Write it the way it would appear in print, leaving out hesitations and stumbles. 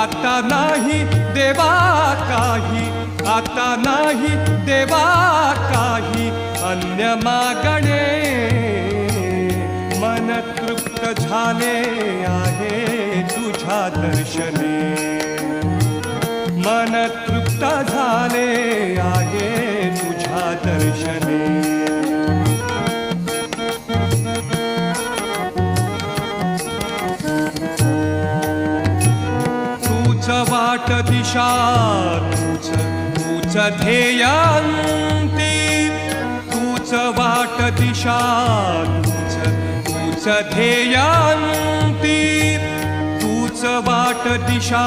आता नाही देवा काही, आता नाही देवा काही अन्य मागणे. मन तृप्त झाले आहे तुझ्या दर्शने, मन तृप्त झाले आहे तुझ्या दर्शने. तूच वाट दिशा, तूच ध्येयांती, तूच वाट दिशा, तूच ध्येयांती, तूच वाट दिशा,